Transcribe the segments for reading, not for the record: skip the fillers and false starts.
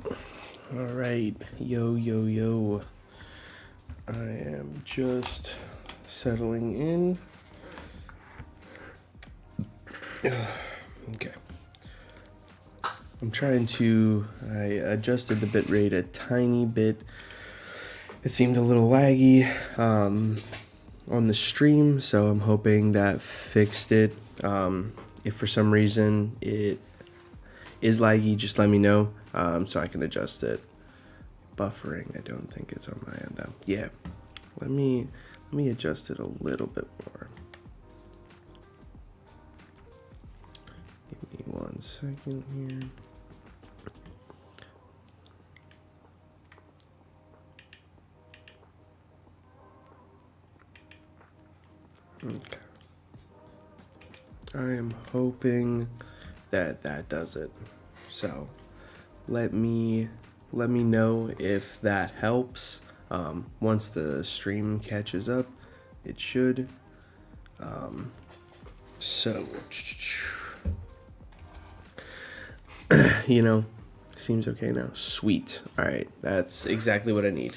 All right, yo. I am just settling in. Okay. I adjusted the bit rate a tiny bit. It seemed a little laggy on the stream, so I'm hoping that fixed it. If for some reason it is laggy, just let me know so I can adjust it. Buffering, I don't think it's on my end though. Yeah, let me adjust it a little bit more. Give me 1 second here. Okay. I am hoping that does it. So let me know if that helps. Once the stream catches up, it should. So, seems okay now. Sweet. All right, that's exactly what I need.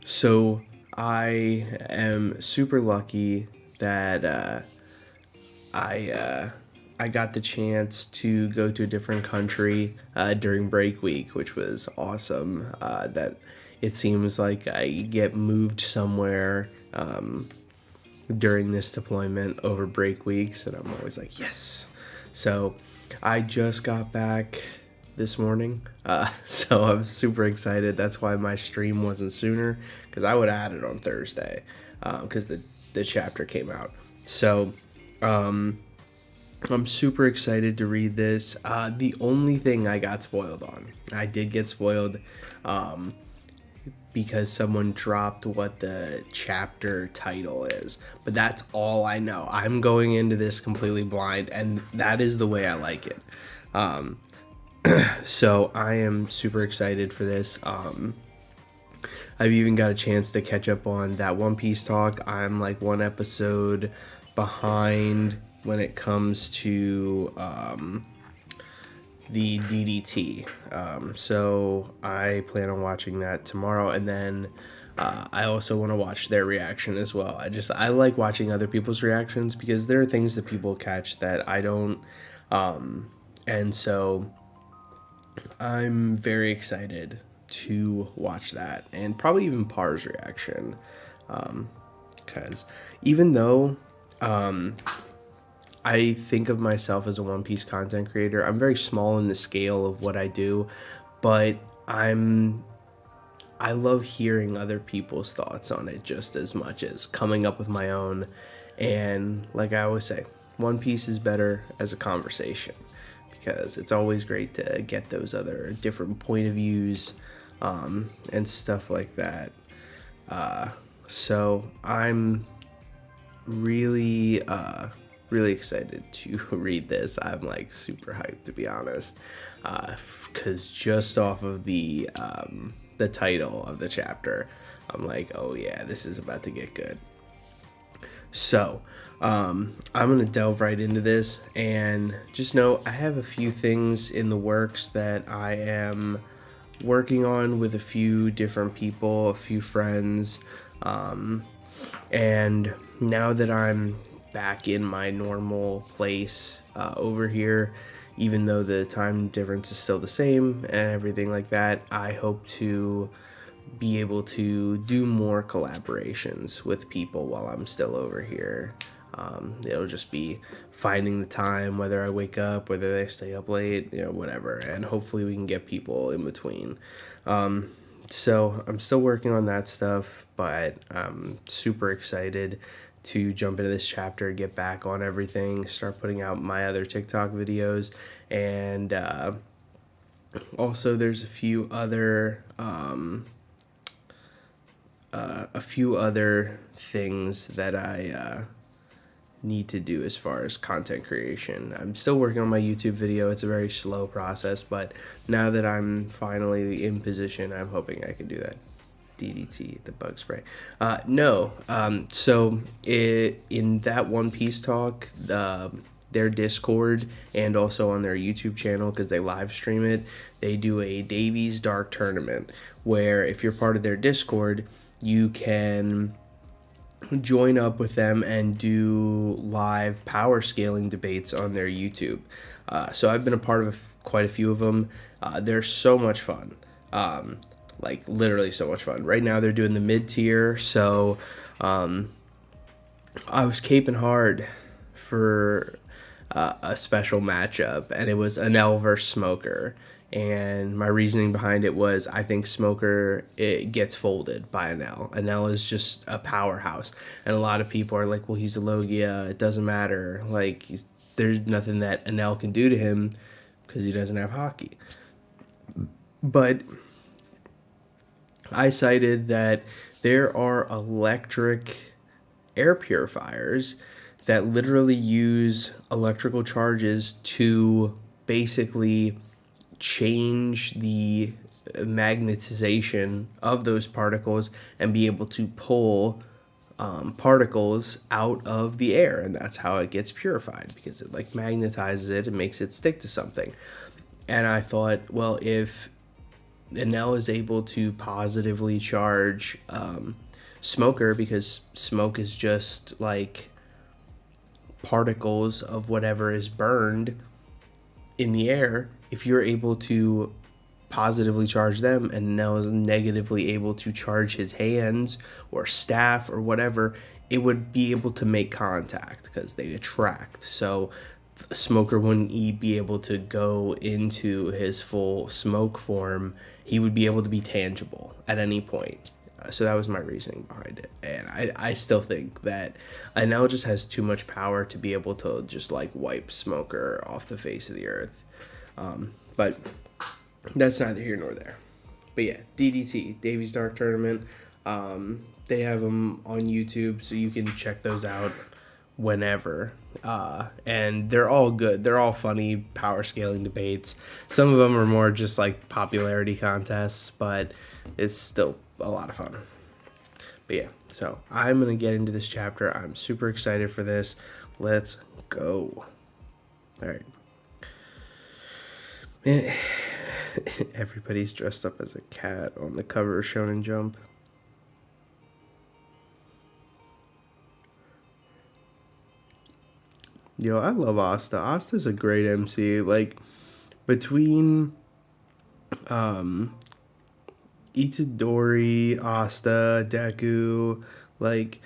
So I am super lucky that I got the chance to go to a different country during break week, which was awesome. That it seems like I get moved somewhere during this deployment over break weeks, and I'm always like, yes. So I just got back this morning, so I'm super excited. That's why my stream wasn't sooner, because I would have had it on Thursday, because the chapter came out. So I'm super excited to read this. The only thing I got spoiled on, I did get spoiled because someone dropped what the chapter title is. But that's all I know. I'm going into this completely blind, and that is the way I like it. So I am super excited for this. I've even got a chance to catch up on that One Piece talk. I'm like one episode behind when it comes to the DDT. So I plan on watching that tomorrow, and then I also want to watch their reaction as well. I like watching other people's reactions because there are things that people catch that I don't, and so I'm very excited to watch that, and probably even Par's reaction, because even though I think of myself as a One Piece content creator, I'm very small in the scale of what I do, but I love hearing other people's thoughts on it just as much as coming up with my own. And like I always say, One Piece is better as a conversation, because it's always great to get those other different point of views and stuff like that. So I'm really excited to read this. I'm like super hyped, to be honest, because just off of the title of the chapter, I'm like, oh yeah, this is about to get good. So I'm gonna delve right into this, and just know I have a few things in the works that I am working on with a few different people, a few friends, and now that I'm back in my normal place over here, even though the time difference is still the same and everything like that, I hope to be able to do more collaborations with people while I'm still over here. It'll just be finding the time, whether I wake up, whether they stay up late, whatever, and hopefully we can get people in between. So I'm still working on that stuff, but I'm super excited to jump into this chapter, get back on everything, start putting out my other TikTok videos, and also there's a few other things that I need to do as far as content creation. I'm still working on my YouTube video. It's a very slow process, but now that I'm finally in position, I'm hoping I can do that. DDT, the bug spray. No. So in that One Piece talk, their Discord and also on their YouTube channel, because they live stream it, they do a Davies Dark tournament where if you're part of their Discord, you can join up with them and do live power scaling debates on their YouTube. So I've been a part of quite a few of them. They're so much fun. Like literally so much fun. Right now they're doing the mid tier, so I was caping hard for a special matchup, and it was Anel versus Smoker. And my reasoning behind it was I think Smoker, it gets folded by Anel. Anel is just a powerhouse, and a lot of people are like, well, he's a Logia, it doesn't matter. Like, there's nothing that Anel can do to him because he doesn't have hockey. But I cited that there are electric air purifiers that literally use electrical charges to basically change the magnetization of those particles and be able to pull particles out of the air, and that's how it gets purified, because it like magnetizes it and makes it stick to something. And I thought, well, if Enel is able to positively charge Smoker, because smoke is just like particles of whatever is burned in the air, if you're able to positively charge them and Enel is negatively able to charge his hands or staff or whatever, it would be able to make contact because they attract. So Smoker wouldn't be able to go into his full smoke form. He would be able to be tangible at any point. So that was my reasoning behind it. And I still think that Enel just has too much power to be able to just like wipe Smoker off the face of the earth. But that's neither here nor there. But yeah, DDT, Davies Dark Tournament. They have them on YouTube, so you can check those out whenever. And they're all good. They're all funny power scaling debates. Some of them are more just like popularity contests, but it's still a lot of fun. But yeah, so I'm going to get into this chapter. I'm super excited for this. Let's go. All right. Man, everybody's dressed up as a cat on the cover of Shonen Jump. Yo, I love Asta. Asta's a great MC. Like, between Itadori, Asta, Deku, like,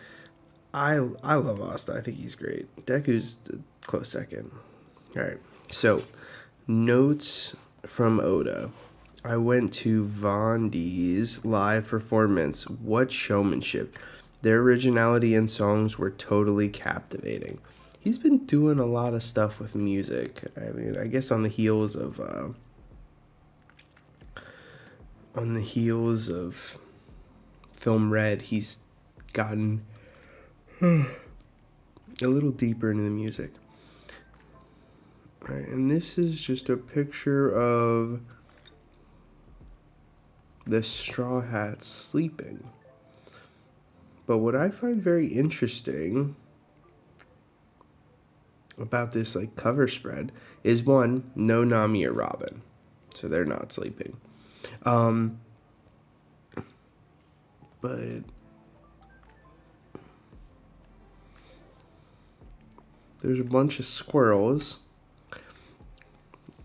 I love Asta. I think he's great. Deku's a close second. All right, so notes from Oda. I went to Vondi's live performance. What showmanship. Their originality and songs were totally captivating. He's been doing a lot of stuff with music. I mean, I guess on the heels of Film Red, he's gotten a little deeper into the music. All right, and this is just a picture of the Straw Hats sleeping. But what I find very interesting about this like cover spread is, one, no Nami or Robin, so they're not sleeping. But there's a bunch of squirrels.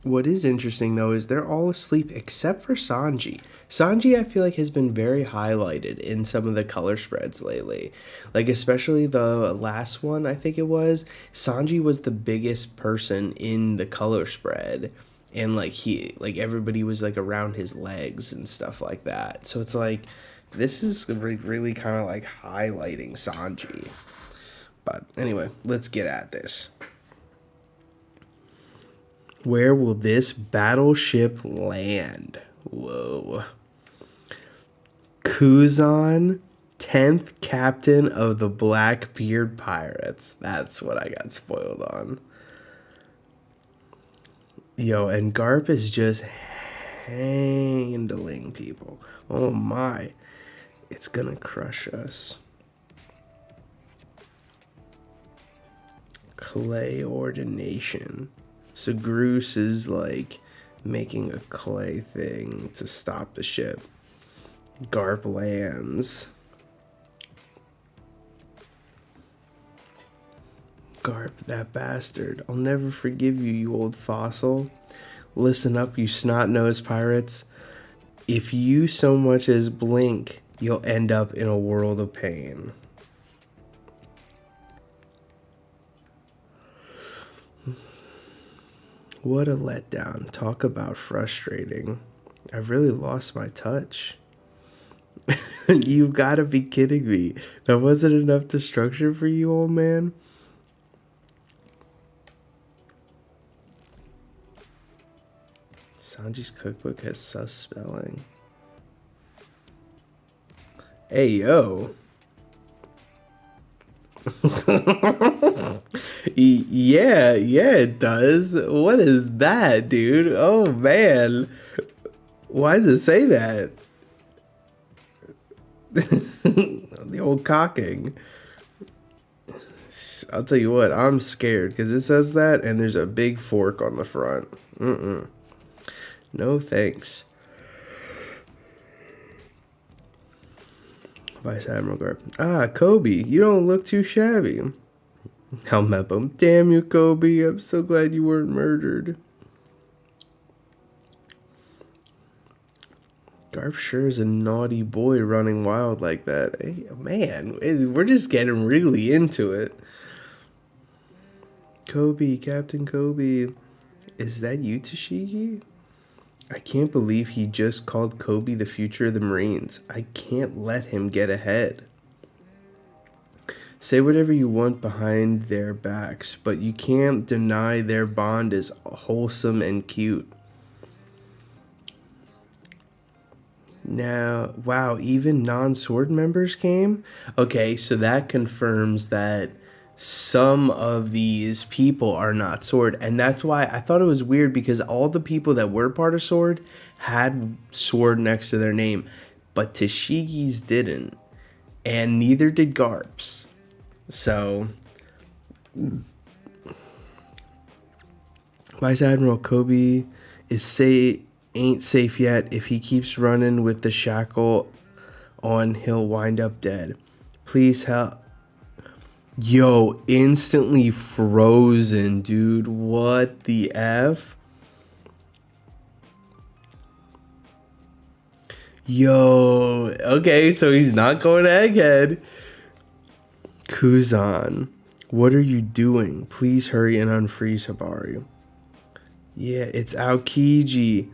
What is interesting, though, is they're all asleep except for Sanji. Sanji, I feel like, has been very highlighted in some of the color spreads lately. Like, especially the last one, I think it was. Sanji was the biggest person in the color spread. And, like, everybody was, like, around his legs and stuff like that. So it's like, this is really kind of, like, highlighting Sanji. But, anyway, let's get at this. Where will this battleship land? Whoa. Kuzan, 10th captain of the Blackbeard Pirates. That's what I got spoiled on. Yo, and Garp is just handling people. Oh my. It's gonna crush us. Clay ordination. So Groose is like making a clay thing to stop the ship. Garp lands. Garp, that bastard. I'll never forgive you, you old fossil. Listen up, you snot-nosed pirates. If you so much as blink, you'll end up in a world of pain. What a letdown. Talk about frustrating. I've really lost my touch. You've got to be kidding me. That wasn't enough destruction for you, old man? Sanji's cookbook has sus spelling. Hey, yo. Yeah, it does. What is that, dude? Oh, man. Why does it say that? The old cocking. I'll tell you what, I'm scared because it says that and there's a big fork on the front. No thanks. Vice Admiral Garp. Ah, Kobe, you don't look too shabby. Helmeppo. Damn you, Kobe. I'm so glad you weren't murdered. Garp sure is a naughty boy running wild like that. Hey, man, we're just getting really into it. Kobe, Captain Kobe. Is that you, Tashigi? I can't believe he just called Kobe the future of the Marines. I can't let him get ahead. Say whatever you want behind their backs, but you can't deny their bond is wholesome and cute. Now, wow, even non-sword members came? Okay, so that confirms that some of these people are not sword, and that's why I thought it was weird because all the people that were part of sword had sword next to their name, but Tashigi's didn't, and neither did Garp's. So Vice Admiral Kobe ain't safe yet. If he keeps running with the shackle on, he'll wind up dead. Please help. Yo, instantly frozen, dude. What the F? Yo, okay, so he's not going to Egghead. Kuzan, what are you doing? Please hurry and unfreeze Hibari. Yeah, it's Aokiji.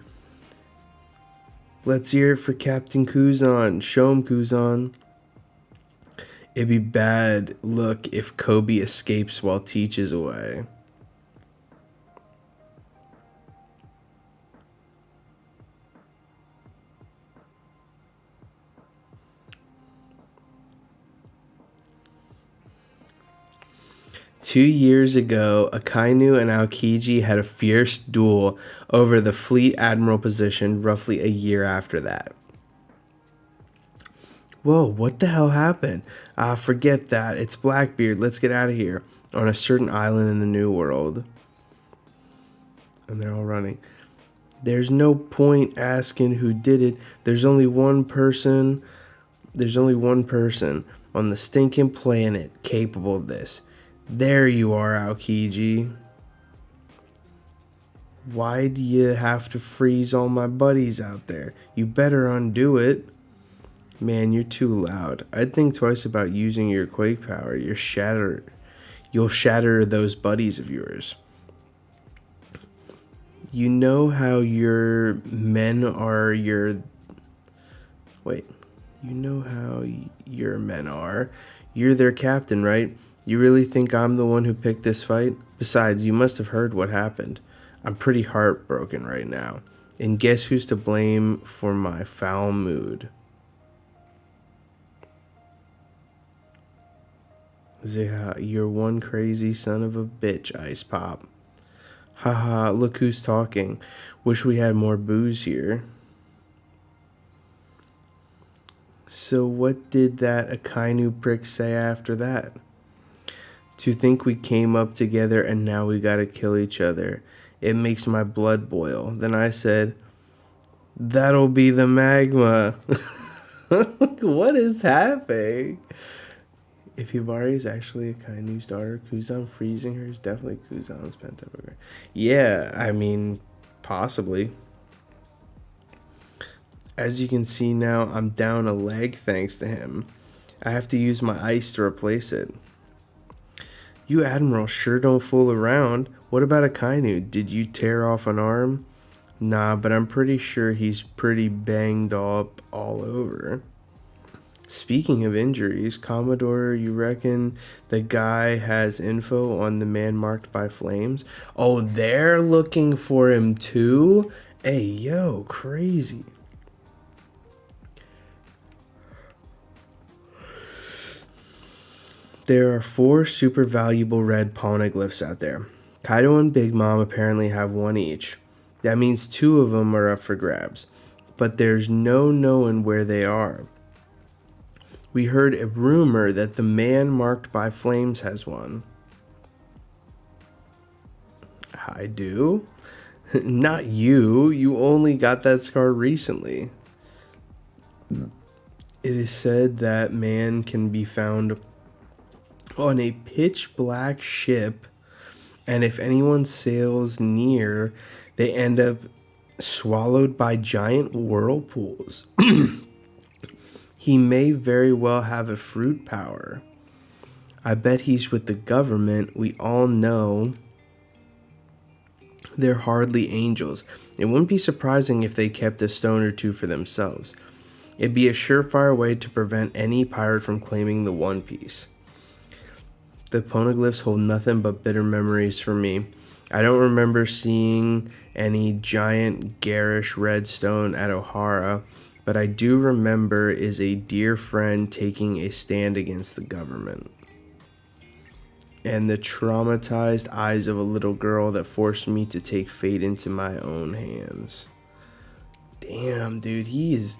Let's hear it for Captain Kuzan. Show him, Kuzan. It'd be bad look if Kobe escapes while Teach is away. Two years ago, Akainu and Aokiji had a fierce duel over the fleet admiral position roughly a year after that. Whoa, what the hell happened? Forget that. It's Blackbeard. Let's get out of here. On a certain island in the New World. And they're all running. There's no point asking who did it. There's only one person on the stinking planet capable of this. There you are, Aokiji. Why do you have to freeze all my buddies out there? You better undo it. Man, you're too loud. I'd think twice about using your quake power. You'll shatter those buddies of yours. You know how your men are your... Wait. You know how your men are. You're their captain, right? You really think I'm the one who picked this fight? Besides, you must have heard what happened. I'm pretty heartbroken right now. And guess who's to blame for my foul mood? Yeah, you're one crazy son of a bitch, Ice Pop. Haha, look who's talking. Wish we had more booze here. So what did that Akainu prick say after that? To think we came up together and now we gotta kill each other. It makes my blood boil. Then I said, that'll be the magma. What is happening? If Hibari is actually a Kainu's daughter, Kuzan freezing her is definitely Kuzan's pent up aggression. Yeah, I mean, possibly. As you can see now, I'm down a leg thanks to him. I have to use my ice to replace it. You Admiral sure don't fool around. What about a Kainu? Did you tear off an arm? Nah, but I'm pretty sure he's pretty banged up all over. Speaking of injuries, Commodore, you reckon the guy has info on the man marked by flames? Oh, they're looking for him too? Hey, yo, crazy. There are 4 super valuable red poneglyphs out there. Kaido and Big Mom apparently have one each. That means 2 of them are up for grabs. But there's no knowing where they are. We heard a rumor that the man marked by flames has one. I do? Not you. You only got that scar recently. It is said that man can be found on a pitch black ship, and if anyone sails near, they end up swallowed by giant whirlpools. He may very well have a fruit power. I bet he's with the government. We all know they're hardly angels. It wouldn't be surprising if they kept a stone or 2 for themselves. It'd be a surefire way to prevent any pirate from claiming the One Piece. The poneglyphs hold nothing but bitter memories for me. I don't remember seeing any giant garish red stone at Ohara, but I do remember is a dear friend taking a stand against the government. And the traumatized eyes of a little girl that forced me to take fate into my own hands. Damn, dude, he's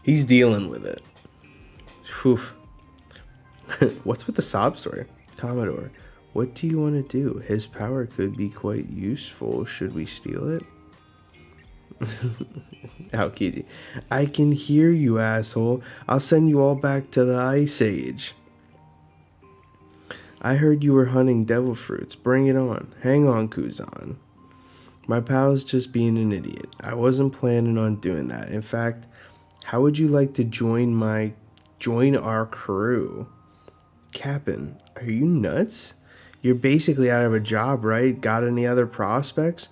dealing with it. Whew. What's with the sob story? Commodore, what do you want to do? His power could be quite useful. Should we steal it? Aokiji, I can hear you, asshole. I'll send you all back to the Ice Age. I heard you were hunting devil fruits. Bring it on. Hang on, Kuzan. My pal's just being an idiot. I wasn't planning on doing that. In fact, how would you like to join our crew? Captain, are you nuts? You're basically out of a job, right? Got any other prospects?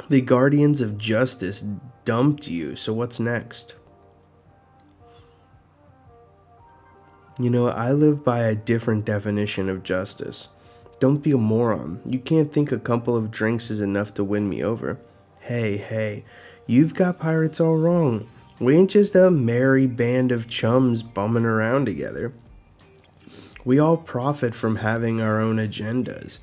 The Guardians of Justice dumped you, so what's next? You know, I live by a different definition of justice. Don't be a moron. You can't think a couple of drinks is enough to win me over. Hey, you've got pirates all wrong. We ain't just a merry band of chums bumming around together. We all profit from having our own agendas.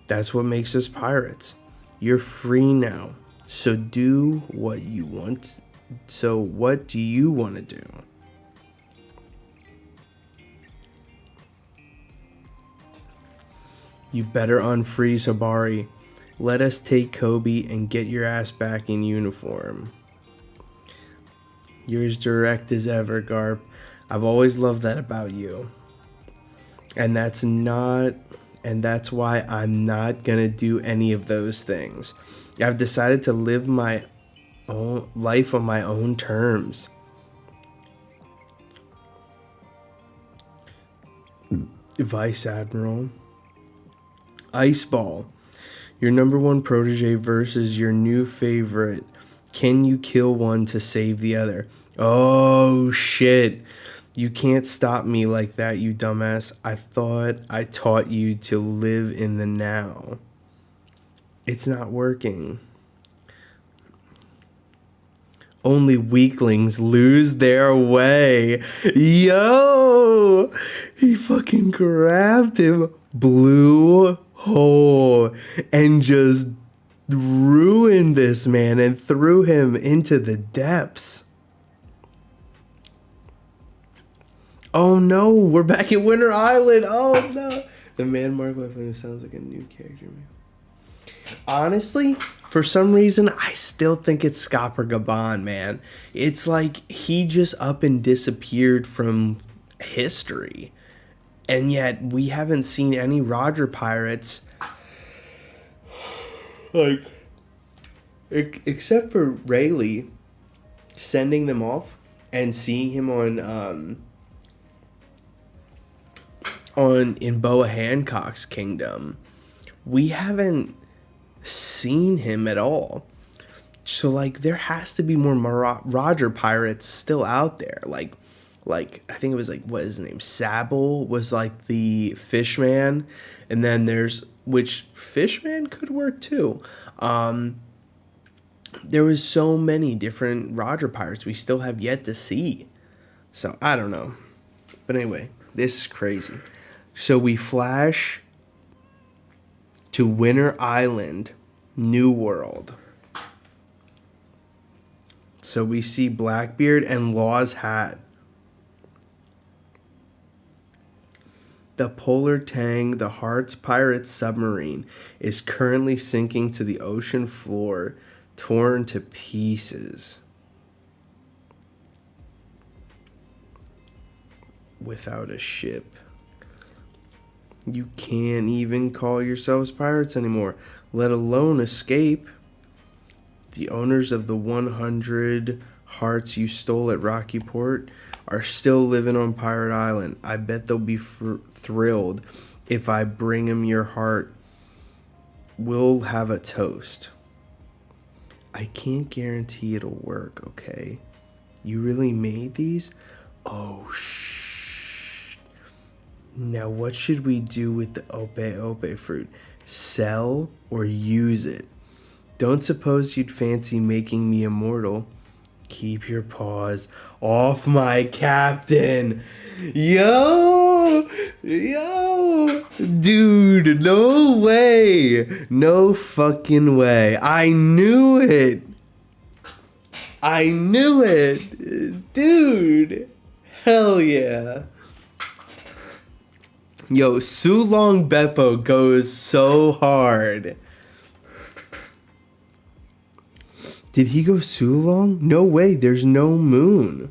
That's what makes us pirates. You're free now, so do what you want. So what do you want to do? You better unfreeze Hibari. Let us take Kobe and get your ass back in uniform. You're as direct as ever, Garp. I've always loved that about you. And that's why I'm not gonna do any of those things. I've decided to live my own life on my own terms. Vice Admiral. Iceball. Your number 1 protege versus your new favorite. Can you kill one to save the other? Oh shit. You can't stop me like that, you dumbass. I thought I taught you to live in the now. It's not working. Only weaklings lose their way. Yo! He fucking grabbed him, blew hole, and just ruined this man and threw him into the depths. Oh no, we're back at Winter Island. Oh no. The man marked by flame sounds like a new character. Honestly, for some reason, I still think it's Scopper Gabon, man. It's like he just up and disappeared from history. And yet, we haven't seen any Roger pirates. Like, except for Rayleigh sending them off and seeing him on in Boa Hancock's kingdom. We haven't seen him at all. So like there has to be more Roger pirates still out there. Like I think it was like what is his name? Sable was like the fishman, and then there's which fishman could work too. There was so many different Roger pirates we still have yet to see. So I don't know. But anyway, this is crazy. So we flash to Winter Island, New World. So we see Blackbeard and Law's hat. The Polar Tang, the Hearts pirate submarine, is currently sinking to the ocean floor, torn to pieces. Without a ship. You can't even call yourselves pirates anymore, let alone escape. The owners of the 100 hearts you stole at Rocky Port are still living on Pirate Island. I bet they'll be thrilled if I bring them your heart. We'll have a toast. I can't guarantee it'll work, okay? You really made these? Oh, shh. Now, what should we do with the ope ope fruit? Sell or use it? Don't suppose you'd fancy making me immortal. Keep your paws off my captain. Yo! Dude, no way. No fucking way. I knew it. Dude. Hell yeah. Yo, Sulong Beppo goes so hard. Did he go Sulong? No way, there's no moon.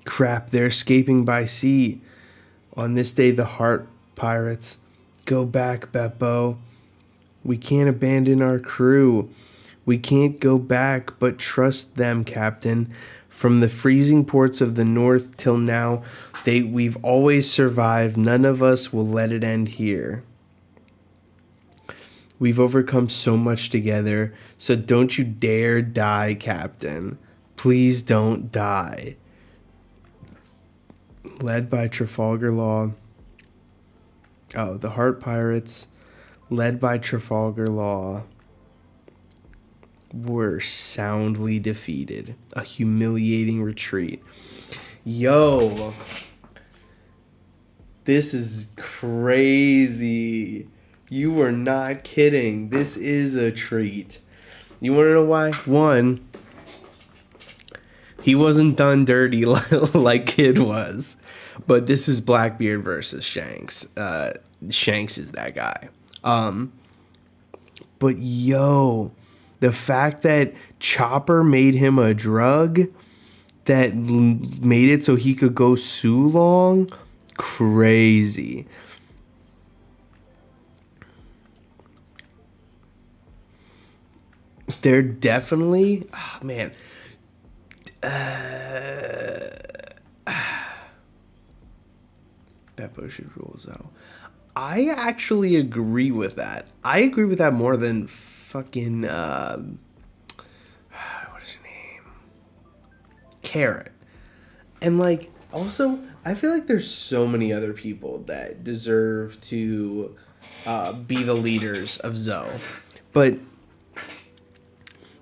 Crap, they're escaping by sea. On this day, the Heart Pirates. Go back, Beppo. We can't abandon our crew. We can't go back, but trust them, Captain. From the freezing ports of the north till now, we've always survived. None of us will let it end here. We've overcome so much together, so don't you dare die, Captain. Please don't die. Led by Trafalgar Law. Oh, the Heart Pirates, led by Trafalgar Law, were soundly defeated. A humiliating retreat. Yo, this is crazy. You were not kidding. This is a treat. You want to know why? One, he wasn't done dirty like Kid was. But this is Blackbeard versus Shanks. Shanks is that guy. But yo, the fact that Chopper made him a drug that made it so he could go Sulong, crazy. They're definitely, oh man. Beppo should rule Zhao. I actually agree with that. I agree with that more than fucking, what is her name? Carrot. And like, also, I feel like there's so many other people that deserve to be the leaders of Zhou. But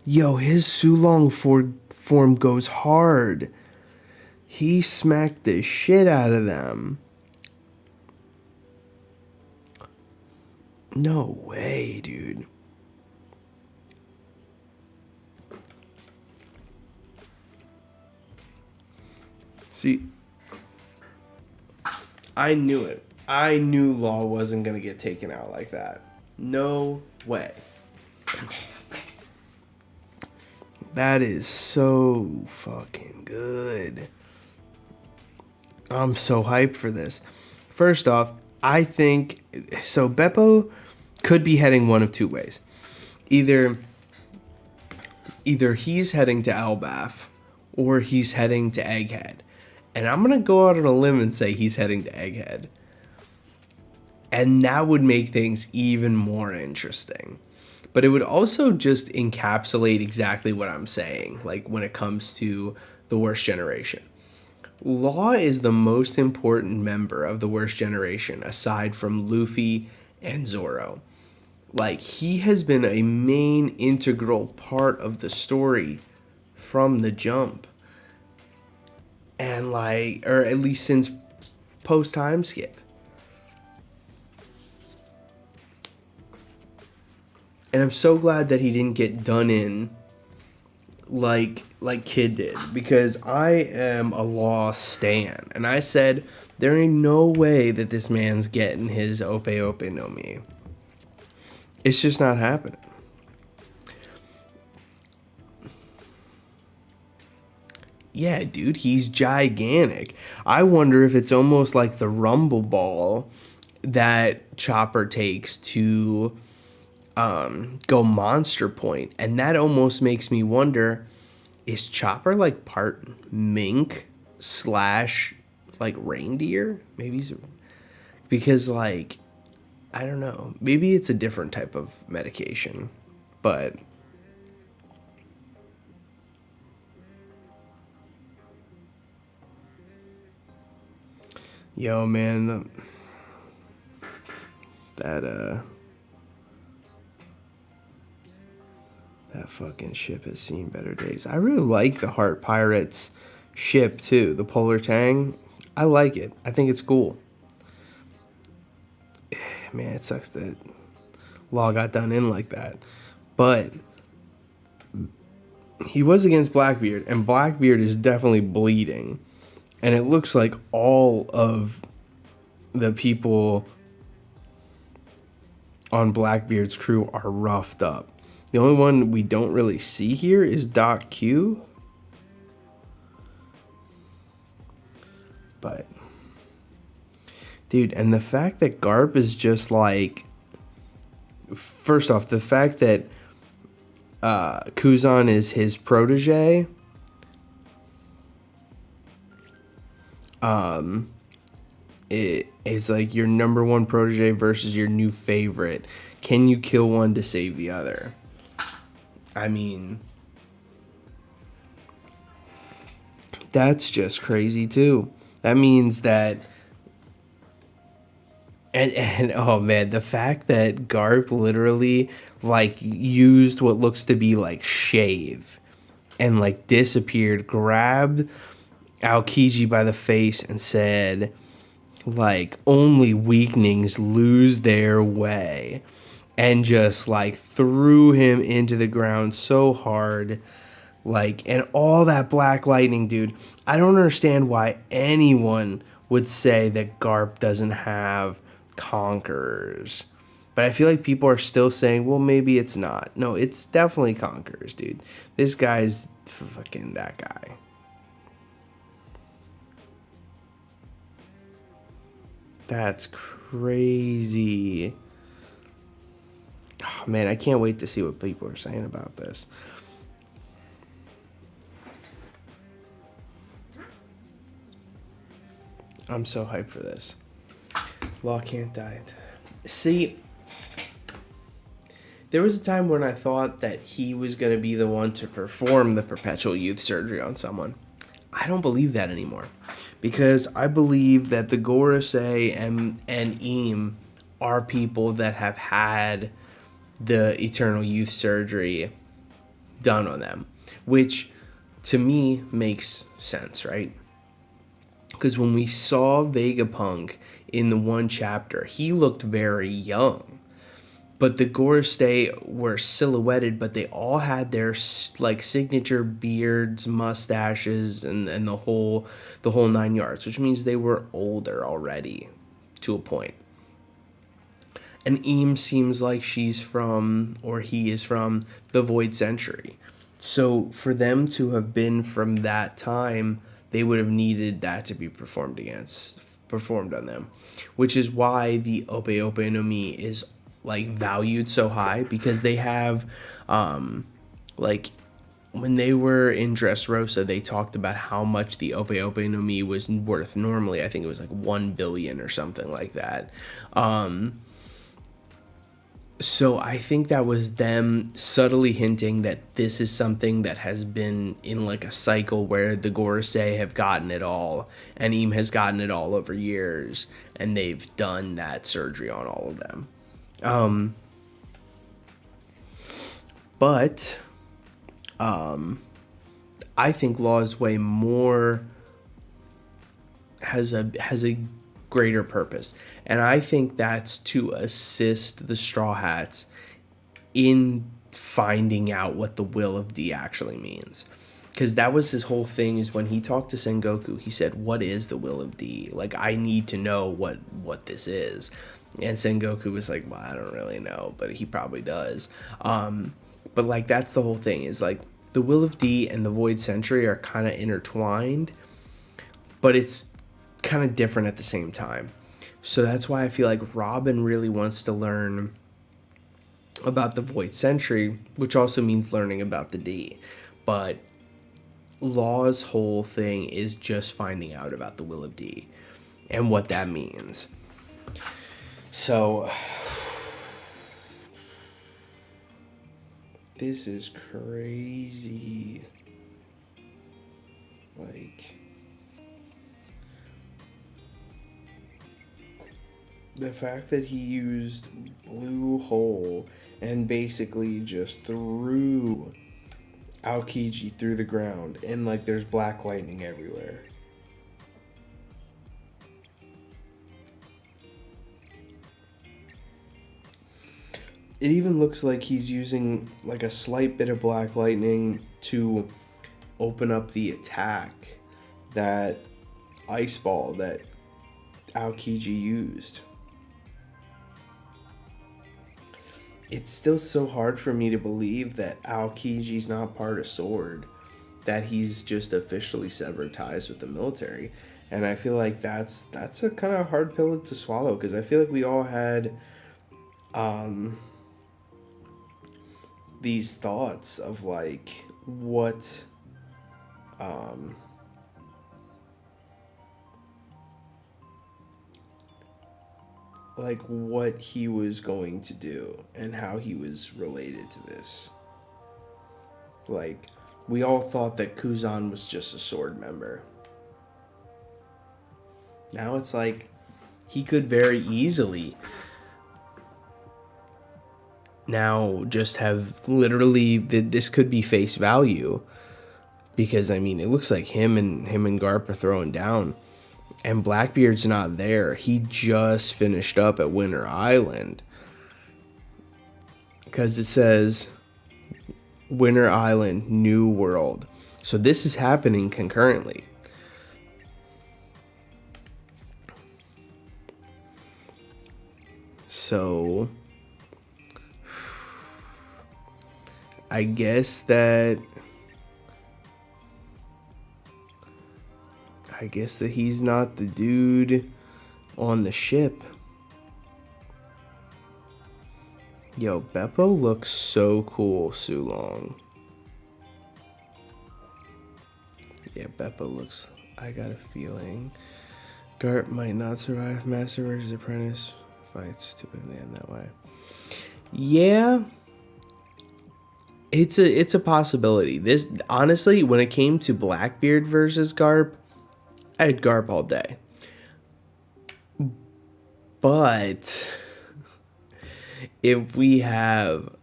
yo, his Sulong form goes hard. He smacked the shit out of them. No way, dude. See, I knew it. I knew Law wasn't going to get taken out like that. No way. That is so fucking good. I'm so hyped for this. First off, I think so. Beppo could be heading one of two ways. Either he's heading to Elbaf or he's heading to Egghead. And I'm going to go out on a limb and say he's heading to Egghead. And that would make things even more interesting. But it would also just encapsulate exactly what I'm saying, like when it comes to the Worst Generation. Law is the most important member of the Worst Generation, aside from Luffy and Zoro. Like, he has been a main integral part of the story from the jump. And like, or at least since post-time skip. And I'm so glad that he didn't get done in like Kid did, because I am a Law stan, and I said there ain't no way that this man's getting his Ope Ope no Mi. It's just not happening. Yeah, dude, he's gigantic. I wonder if it's almost like the Rumble Ball that Chopper takes to go Monster Point. And that almost makes me wonder, is Chopper like part mink / like reindeer? Maybe he's, because like, I don't know. Maybe it's a different type of medication. But yo, man, that fucking ship has seen better days. I really like the Heart Pirates ship too, the Polar Tang. I like it. I think it's cool. Man, it sucks that Law got done in like that. But he was against Blackbeard, and Blackbeard is definitely bleeding. And it looks like all of the people on Blackbeard's crew are roughed up. The only one we don't really see here is Doc Q. But, dude, and the fact that Garp is just like, first off, the fact that Kuzan is his protege, it is like your number one protege versus your new favorite. Can you kill one to save the other? I mean, that's just crazy too. That means that, and oh man, the fact that Garp literally like used what looks to be like shave and like disappeared, grabbed Aokiji by the face and said, like, only weaklings lose their way, and just like threw him into the ground so hard, like, and all that black lightning, dude. I don't understand why anyone would say that Garp doesn't have conquerors, but I feel like people are still saying, well, maybe it's not. No, it's definitely conquerors, dude. This guy's fucking that guy. That's crazy. Oh, man, I can't wait to see what people are saying about this. I'm so hyped for this. Law can't die. See, there was a time when I thought that he was going to be the one to perform the perpetual youth surgery on someone. I don't believe that anymore. Because I believe that the Gorosei and Eam are people that have had the eternal youth surgery done on them. Which, to me, makes sense, right? Because when we saw Vegapunk in the one chapter, he looked very young. but the Gorstei were silhouetted, but they all had their like signature beards, mustaches, and the whole 9 yards, which means they were older already to a point. And Eam seems like she's from, or he is from, the Void Century. So for them to have been from that time, they would have needed that to be performed on them, which is why the Ope Ope no Mi is like valued so high, because they have, like when they were in Dressrosa, they talked about how much the Ope Ope no Mi was worth. Normally, I think it was like 1 billion or something like that. So I think that was them subtly hinting that this is something that has been in like a cycle where the Gorosei have gotten it all, and Eam has gotten it all over years, and they've done that surgery on all of them. But I think Law's way more has a greater purpose, and I think that's to assist the Straw Hats in finding out what the will of D actually means, because that was his whole thing. Is when he talked to Sengoku, he said, "What is the will of D? Like, I need to know what this is." And Sengoku was like, "Well, I don't really know, but he probably does." But like, that's the whole thing, is like the will of D and the Void Century are kind of intertwined, but it's kind of different at the same time. So that's why I feel like Robin really wants to learn about the Void Century, which also means learning about the D. But Law's whole thing is just finding out about the will of D and what that means. So this is crazy. Like, the fact that he used Blue Hole and basically just threw Aokiji through the ground, and like there's black lightning everywhere. It even looks like he's using like a slight bit of black lightning to open up the attack, that ice ball that Aokiji used. It's still so hard for me to believe that Aokiji's not part of SWORD, that he's just officially severed ties with the military. And I feel like that's a kind of hard pill to swallow, because I feel like we all had these thoughts of like what like what he was going to do and how he was related to this. Like, we all thought that Kuzan was just a SWORD member. Now it's like he could very easily now just have literally, this could be face value, because I mean, it looks like him and Garp are throwing down, and Blackbeard's not there. He just finished up at Winter Island, because it says Winter Island, New World. So this is happening concurrently. So I guess that he's not the dude on the ship. Yo, Beppo looks so cool, Sulong. Yeah, Beppo looks... I got a feeling Garp might not survive Master vs. Apprentice fights typically end that way. Yeah, it's a possibility. This, honestly, when it came to Blackbeard versus Garp, I had Garp all day. But if we have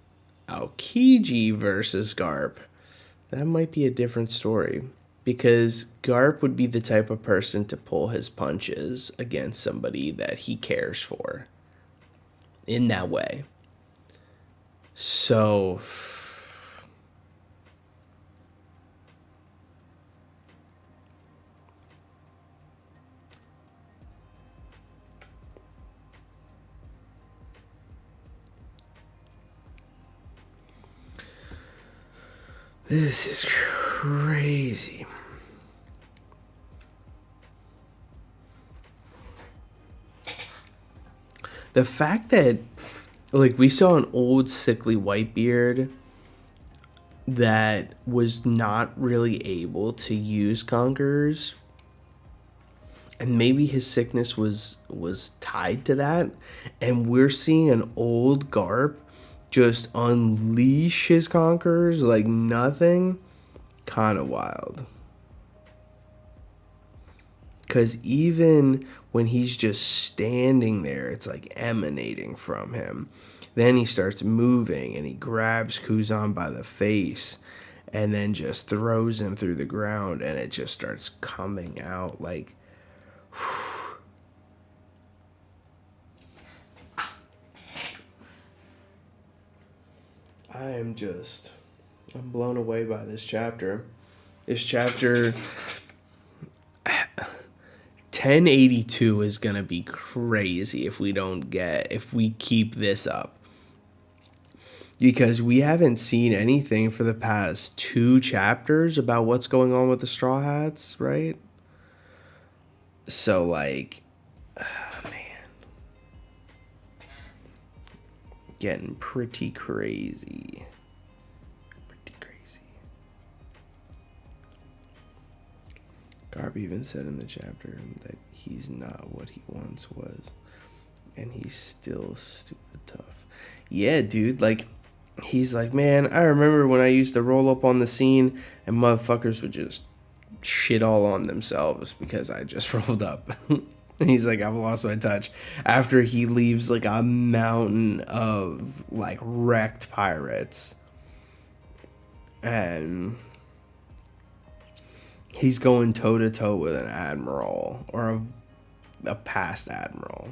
Aokiji versus Garp, that might be a different story. Because Garp would be the type of person to pull his punches against somebody that he cares for in that way. So this is crazy. The fact that, like, we saw an old sickly Whitebeard that was not really able to use conquerors, and maybe his sickness was tied to that, and we're seeing an old Garp just unleash his conquerors like nothing. Kind of wild. Because even when he's just standing there, it's like emanating from him. Then he starts moving and he grabs Kuzan by the face and then just throws him through the ground, and it just starts coming out like. I'm blown away by this chapter. This chapter 1082 is gonna be crazy if we keep this up, because we haven't seen anything for the past 2 chapters about what's going on with the Straw Hats, right? So like, man, getting pretty crazy. Garp even said in the chapter that he's not what he once was, and he's still stupid tough. Yeah, dude, like, he's like, man, I remember when I used to roll up on the scene and motherfuckers would just shit all on themselves because I just rolled up. And he's like, I've lost my touch. After he leaves like a mountain of like wrecked pirates. And he's going toe to toe with an admiral or a past admiral.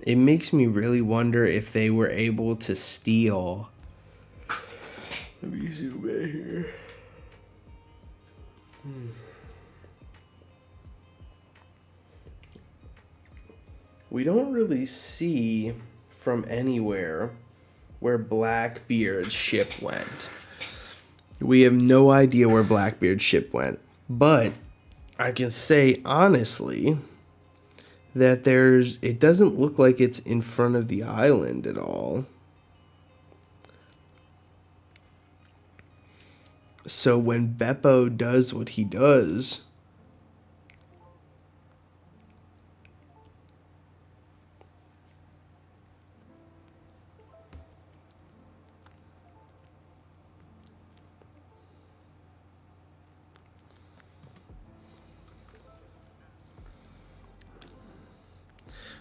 It makes me really wonder if they were able to steal. Let me zoom in here. We don't really see from anywhere where Blackbeard's ship went. We have no idea where Blackbeard's ship went, but I can say honestly that it doesn't look like it's in front of the island at all. So when Beppo does what he does,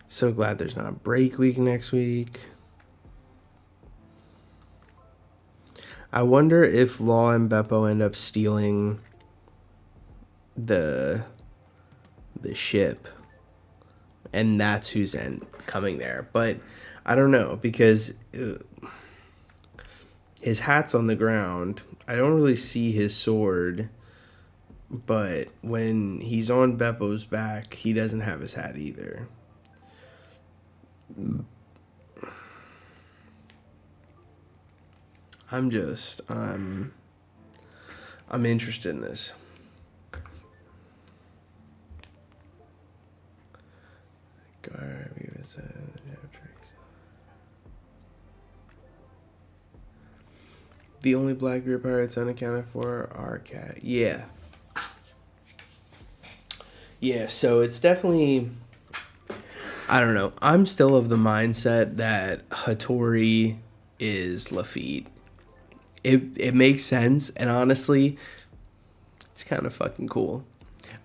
so glad there's not a break week next week. I wonder if Law and Beppo end up stealing the ship, and that's who's coming there. But I don't know, because his hat's on the ground. I don't really see his sword, but when he's on Beppo's back, he doesn't have his hat either. I'm interested in this. The only Blackbeard pirates unaccounted for are Cat. Yeah. Yeah, so it's definitely, I don't know. I'm still of the mindset that Hattori is Lafitte. It makes sense, and honestly, it's kind of fucking cool.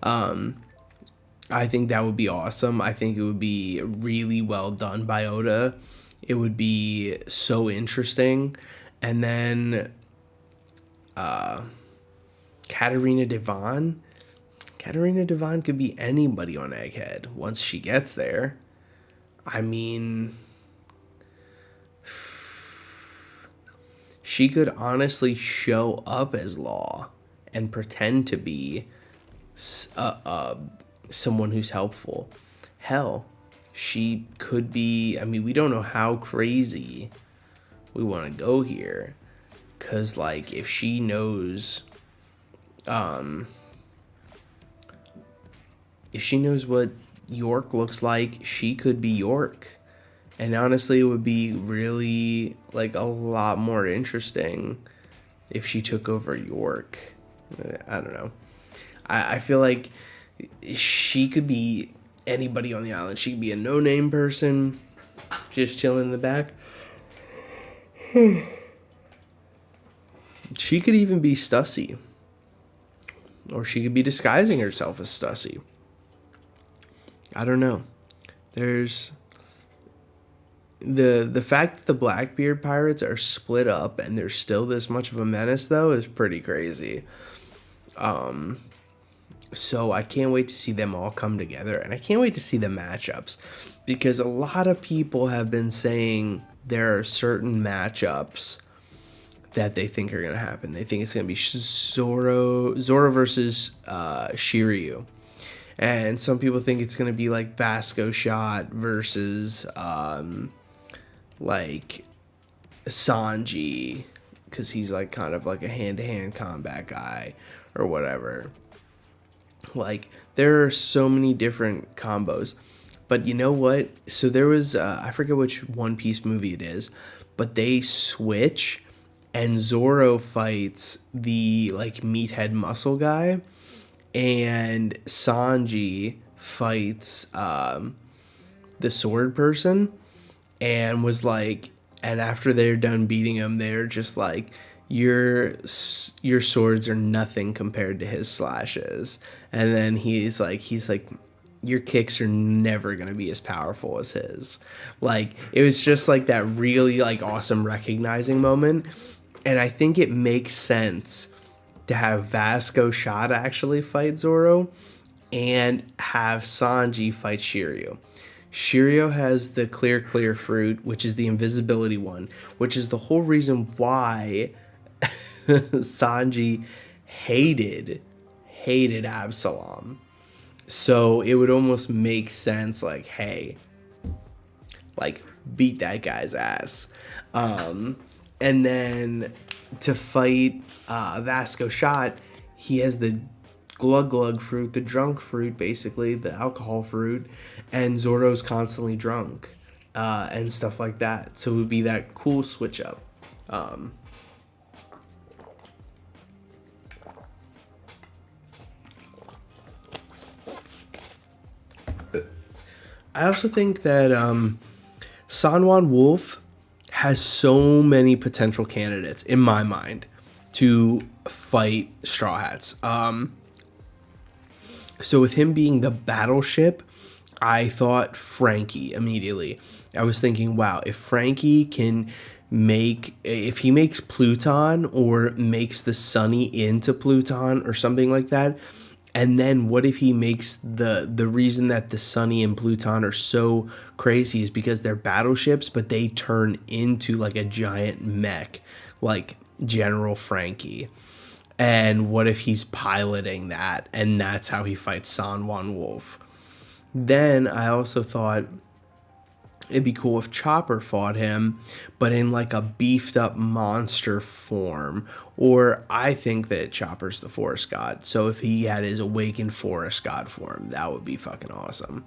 I think that would be awesome. I think it would be really well done by Oda. It would be so interesting. And then Katarina Devon. Katarina Devine could be anybody on Egghead once she gets there. I mean, she could honestly show up as Law and pretend to be someone who's helpful. Hell, she could be, I mean, we don't know how crazy we want to go here. Because, like, if she knows, what York looks like, she could be York. And honestly, it would be really, like, a lot more interesting if she took over York. I don't know. I feel like she could be anybody on the island. She could be a no-name person, just chilling in the back. She could even be Stussy. Or she could be disguising herself as Stussy. I don't know. There's the fact that the Blackbeard pirates are split up and they're still this much of a menace, though, is pretty crazy. So I can't wait to see them all come together, and I can't wait to see the matchups, because a lot of people have been saying there are certain matchups that they think are going to happen. They think it's going to be Zoro versus Shiryu. And some people think it's going to be like Vasco Shot versus like Sanji, because he's like kind of like a hand-to-hand combat guy or whatever. Like, there are so many different combos. But you know what? So there was, I forget which One Piece movie it is, but they switch, and Zoro fights the like meathead muscle guy, and Sanji fights the sword person, and was like, and after they're done beating him, they're just like, your swords are nothing compared to his slashes. And then he's like your kicks are never gonna be as powerful as his. Like, it was just like that really like awesome recognizing moment. And I think it makes sense to have Vasco Shot actually fight Zoro and have Sanji fight Shiryu. Shiryu has the clear fruit, which is the invisibility one, which is the whole reason why Sanji hated Absalom. So it would almost make sense, like, hey, like, beat that guy's ass. And then to fight Vasco Shot, he has the glug fruit, the drunk fruit, basically, the alcohol fruit, and Zoro's constantly drunk, and stuff like that. So it would be that cool switch up. I also think that Sanwan Wolf has so many potential candidates in my mind to fight Straw Hats. So with him being the battleship, I thought Frankie immediately. I was thinking, wow, if Frankie can if he makes Pluton or makes the Sunny into Pluton or something like that, and then what if he makes the reason that the Sunny and Pluton are so crazy is because they're battleships, but they turn into like a giant mech, like General Frankie. And what if he's piloting that, and that's how he fights Sanwan Wolf? Then I also thought it'd be cool if Chopper fought him, but in like a beefed up monster form. Or I think that Chopper's the forest god, so if he had his awakened forest god form, that would be fucking awesome.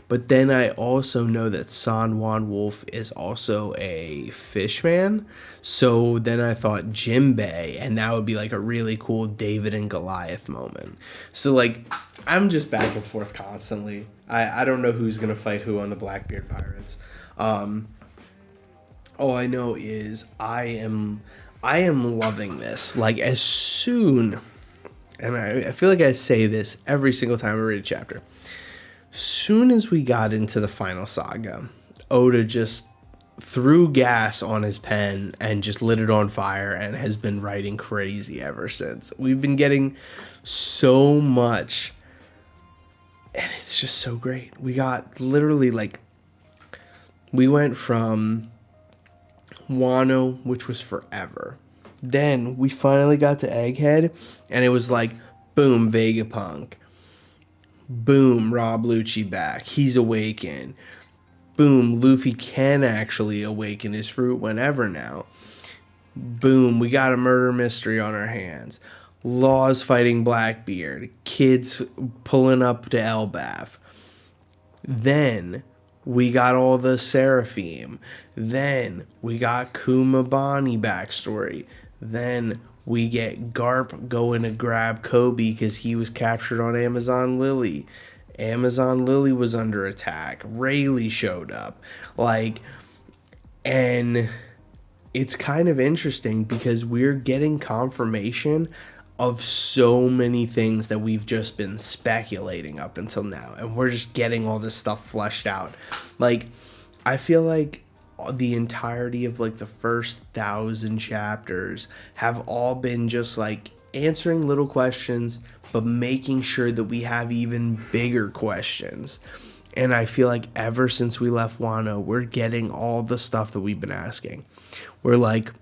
But then I also know that Sanwan Wolf is also a fishman, so then I thought Jinbei, and that would be like a really cool David and Goliath moment. So like, I'm just back and forth constantly. I don't know who's gonna fight who on the Blackbeard Pirates. All I know is I am loving this. Like, as soon, and I feel like I say this every single time I read a chapter, soon as we got into the final saga, Oda just threw gas on his pen and just lit it on fire and has been writing crazy ever since. We've been getting so much And it's just so great. We got literally like, we went from Wano, which was forever. Then we finally got to Egghead, and it was like, boom, Vegapunk. Boom, Rob Lucci back. He's awakened. Boom, Luffy can actually awaken his fruit whenever now. Boom, we got a murder mystery on our hands. Laws fighting Blackbeard. Kids pulling up to Elbaf. Then we got all the Seraphim. Then we got Kumabani backstory. Then we get Garp going to grab Kobe because he was captured on Amazon Lily. Amazon Lily was under attack. Rayleigh showed up. Like, and it's kind of interesting because we're getting confirmation of so many things that we've just been speculating up until now, and we're just getting all this stuff fleshed out. Like, I feel like the entirety of like the first 1,000 chapters have all been just like answering little questions but making sure that we have even bigger questions. And I feel like ever since we left Wano, we're getting all the stuff that we've been asking. We're like,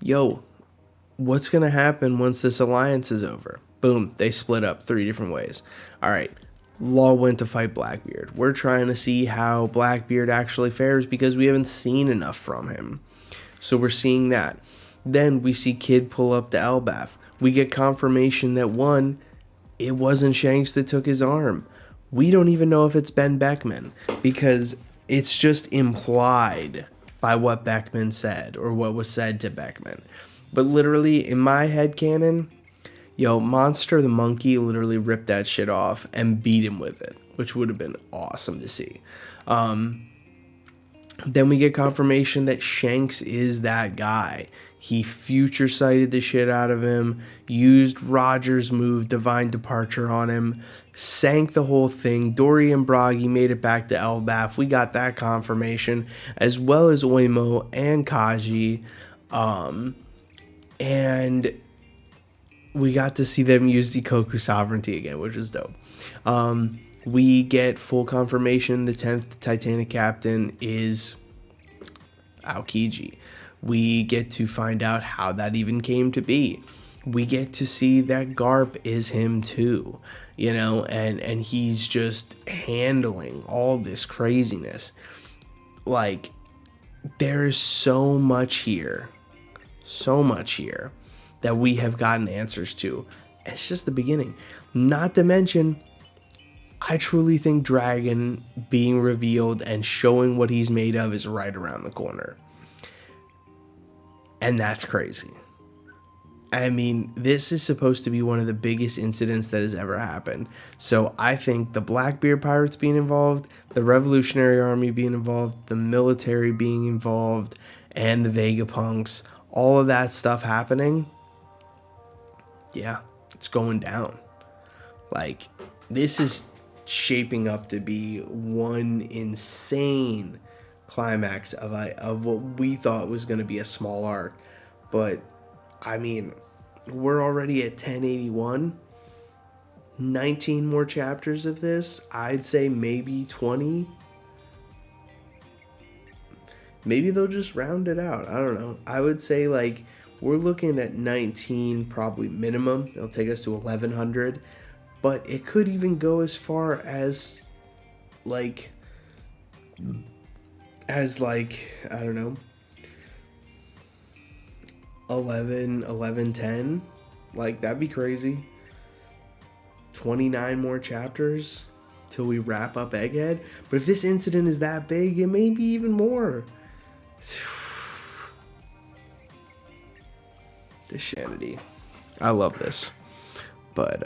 yo, what's going to happen once this alliance is over? Boom, they split up 3 different ways. All right, Law went to fight Blackbeard. We're trying to see how Blackbeard actually fares because we haven't seen enough from him. So we're seeing that. Then we see Kid pull up to Elbaf. We get confirmation that one, it wasn't Shanks that took his arm. We don't even know if it's Ben Beckman because it's just implied by what Beckman said or what was said to Beckman. But literally, in my headcanon, yo, Monster the Monkey literally ripped that shit off and beat him with it, which would have been awesome to see. Then we get confirmation that Shanks is that guy. He future sighted the shit out of him, used Roger's move, Divine Departure, on him, sank the whole thing. Dory and Bragi made it back to Elbaf. We got that confirmation, as well as Oimo and Kaji. And we got to see them use the Koku sovereignty again, which was dope. We get full confirmation the 10th Titanic captain is Aokiji. We get to find out how that even came to be. We get to see that Garp is him too, you know, and he's just handling all this craziness. Like, there is so much here that we have gotten answers to. It's just the beginning. Not to mention, I truly think Dragon being revealed and showing what he's made of is right around the corner. And that's crazy. I mean, this is supposed to be one of the biggest incidents that has ever happened. So I think the Blackbeard pirates being involved, the Revolutionary Army being involved, the military being involved, and the Vegapunks, all of that stuff happening, yeah, it's going down. Like, this is shaping up to be one insane climax of what we thought was going to be a small arc. But I mean, we're already at 1081. 19 more chapters of this. I'd say maybe 20. Maybe they'll just round it out. I don't know. I would say like we're looking at 19 probably minimum. It'll take us to 1100. But it could even go as far as like I don't know, 11, 10. Like, that'd be crazy. 29 more chapters till we wrap up Egghead. But if this incident is that big, it may be even more. This shanity. I love this. But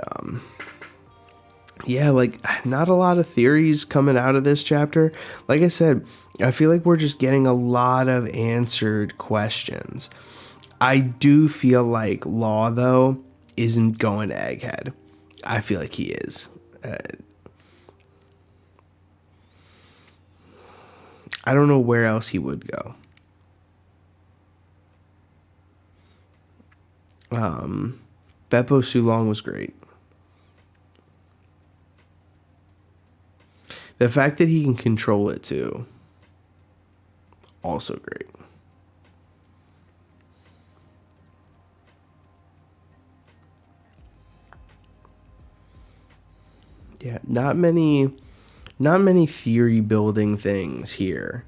yeah, like, not a lot of theories coming out of this chapter. Like I said, I feel like we're just getting a lot of answered questions. I do feel like Law, though, isn't going to Egghead. I feel like he is. I don't know where else he would go. Beppo Sulong was great. The fact that he can control it too, also great. Yeah, not many theory building things here.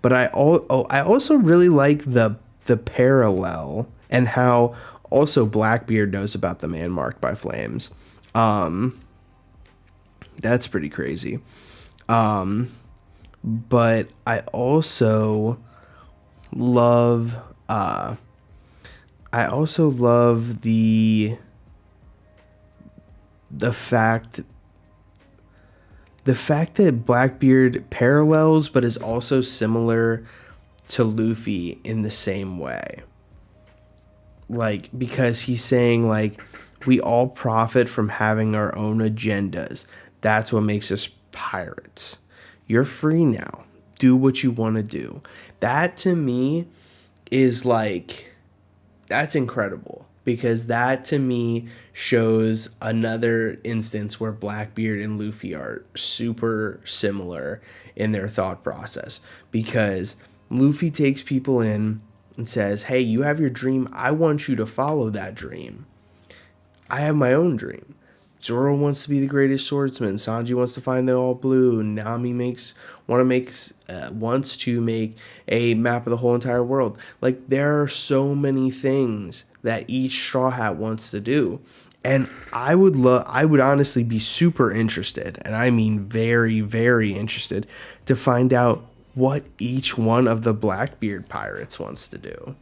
But I also really like the parallel and how also Blackbeard knows about the man marked by flames. Um that's pretty crazy. Um but love uh I also love the fact the fact that Blackbeard parallels but is also similar to Luffy in the same way. Like, because he's saying, like, we all profit from having our own agendas. That's what makes us pirates. You're free now. Do what you want to do. That to me is like, that's incredible, because that to me shows another instance where Blackbeard and Luffy are super similar in their thought process, because Luffy takes people in and says, "Hey, you have your dream. I want you to follow that dream. I have my own dream. Zoro wants to be the greatest swordsman. Sanji wants to find the all blue. Nami wants to make a map of the whole entire world. Like, there are so many things that each Straw Hat wants to do, and I would honestly be super interested, and I mean very, very interested, to find out what each one of the Blackbeard pirates wants to do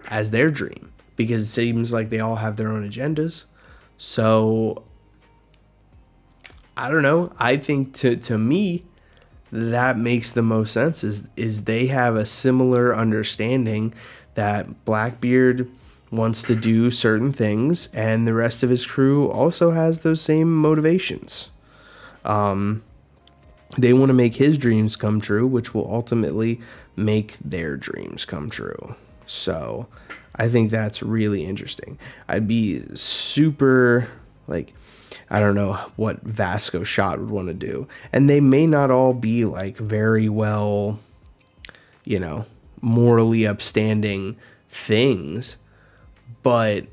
as their dream, because it seems like they all have their own agendas. So I don't know. I think to me that makes the most sense, is they have a similar understanding that Blackbeard wants to do certain things and the rest of his crew also has those same motivations. They want to make his dreams come true, which will ultimately make their dreams come true. So I think that's really interesting. I'd be super, like, I don't know what Vasco Shot would want to do. And they may not all be like very well, morally upstanding things, but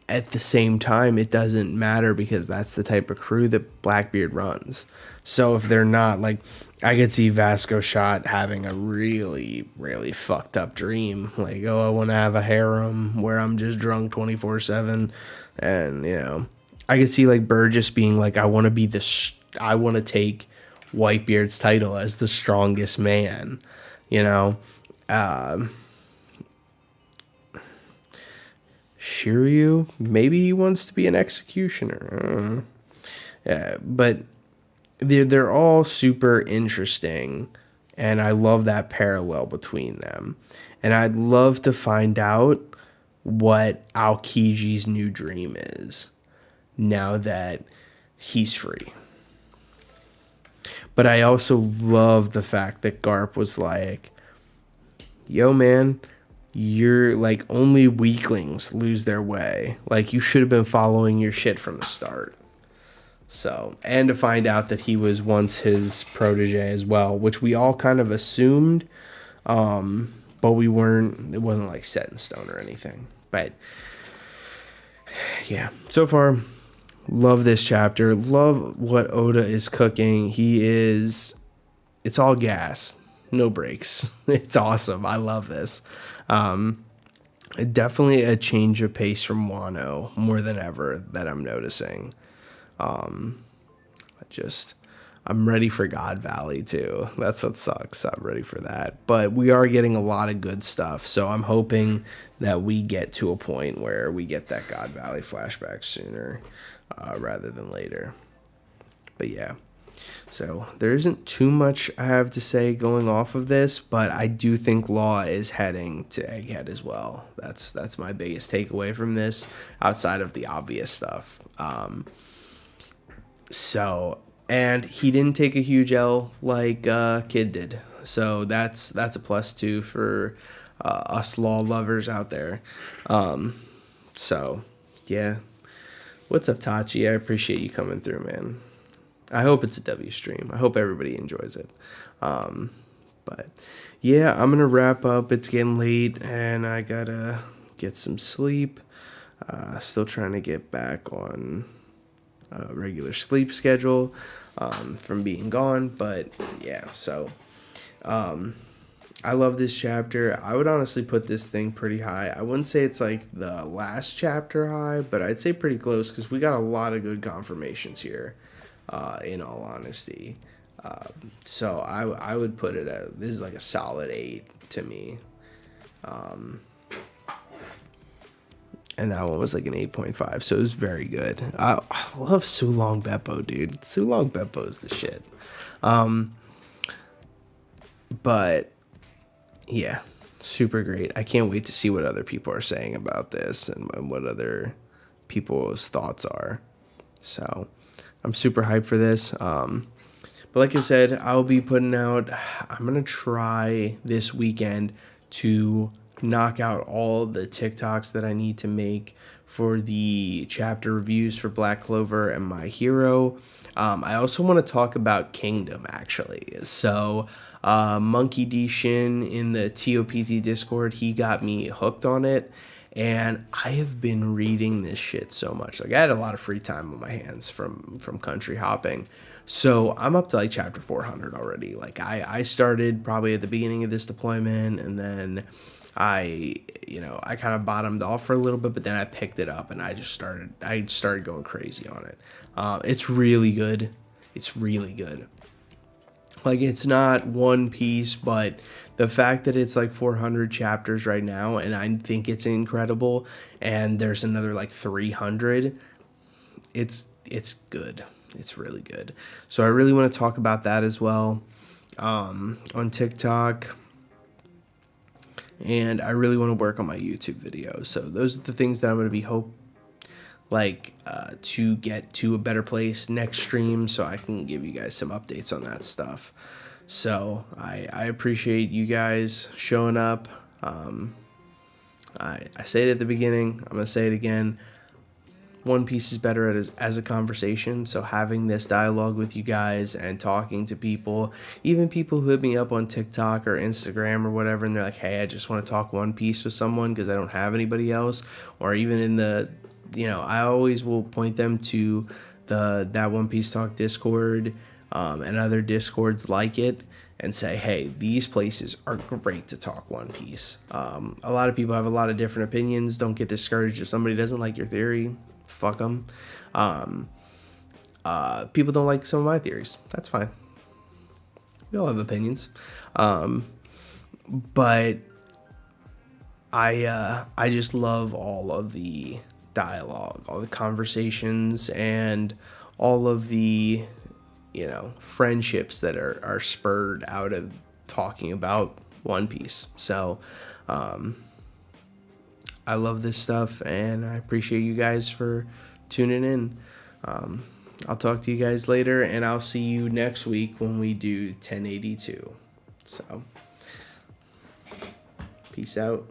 at the same time, it doesn't matter, because that's the type of crew that Blackbeard runs. So if they're not, like, I could see Vasco Shot having a really, really fucked up dream. Like, oh, I want to have a harem where I'm just drunk 24/7. And, I could see, like, Burgess being like, I want to take Whitebeard's title as the strongest man, you know? Shiryu, maybe he wants to be an executioner. Yeah, but they're all super interesting, and I love that parallel between them. And I'd love to find out what Aokiji's new dream is now that he's free. But I also love the fact that Garp was like, yo, man, you're like, only weaklings lose their way. Like, you should have been following your shit from the start. So, and to find out that he was once his protege as well, which we all kind of assumed, but it wasn't like set in stone or anything. But yeah, so far, love this chapter. Love what Oda is cooking. It's all gas, no brakes. It's awesome. I love this. Definitely a change of pace from Wano more than ever that I'm noticing. I'm ready for God Valley too. That's what sucks. I'm ready for that. But we are getting a lot of good stuff, so I'm hoping that we get to a point where we get that God Valley flashback sooner rather than later. But yeah. So there isn't too much I have to say going off of this, but I do think Law is heading to Egghead as well. That's my biggest takeaway from this, outside of the obvious stuff. And he didn't take a huge L like Kid did, so that's a plus too for us Law lovers out there. So yeah, what's up, Tachi? I appreciate you coming through, man. I hope it's a W stream. I hope everybody enjoys it. But yeah, I'm gonna wrap up. It's getting late, and I gotta get some sleep. Still trying to get back on a regular sleep schedule from being gone. But yeah, so I love this chapter. I would honestly put this thing pretty high. I wouldn't say it's like the last chapter high, but I'd say pretty close because we got a lot of good confirmations here, in all honesty. So I would put it at, this is like a solid 8 to me. And that one was like an 8.5, so it was very good. I love Sulong Beppo, dude. Sulong Beppo is the shit. But yeah, super great. I can't wait to see what other people are saying about this and what other people's thoughts are. So I'm super hyped for this. But like I said, I'll be putting out, I'm going to try this weekend to knock out all the TikToks that I need to make for the chapter reviews for Black Clover and My Hero. I also want to talk about Kingdom, actually. So Monkey D. Shin in the TOPT Discord, he got me hooked on it. And I have been reading this shit so much. Like, I had a lot of free time on my hands from country hopping. So I'm up to like chapter 400 already. Like I started probably at the beginning of this deployment, and then I kind of bottomed off for a little bit, but then I picked it up and I started going crazy on it. It's really good. It's really good. Like, it's not One Piece, but the fact that it's like 400 chapters right now, and I think it's incredible, and there's another like 300, it's good. It's really good. So I really want to talk about that as well on TikTok. And I really want to work on my YouTube videos. So those are the things that I'm going to be to get to a better place next stream, so I can give you guys some updates on that stuff. So I appreciate you guys showing up. I say it at the beginning. I'm going to say it again. One Piece is better as a conversation, so having this dialogue with you guys and talking to people, even people who hit me up on TikTok or Instagram or whatever, and they're like, hey, I just want to talk One Piece with someone because I don't have anybody else, or even in the, I always will point them to that One Piece Talk Discord and other Discords like it, and say, hey, these places are great to talk One Piece. A lot of people have a lot of different opinions. Don't get discouraged if somebody doesn't like your theory. Fuck them. People don't like some of my theories. That's fine. We all have opinions. But I just love all of the dialogue, all the conversations, and all of the, friendships that are spurred out of talking about One Piece. So, I love this stuff, and I appreciate you guys for tuning in. I'll talk to you guys later, and I'll see you next week when we do 1082. So, peace out.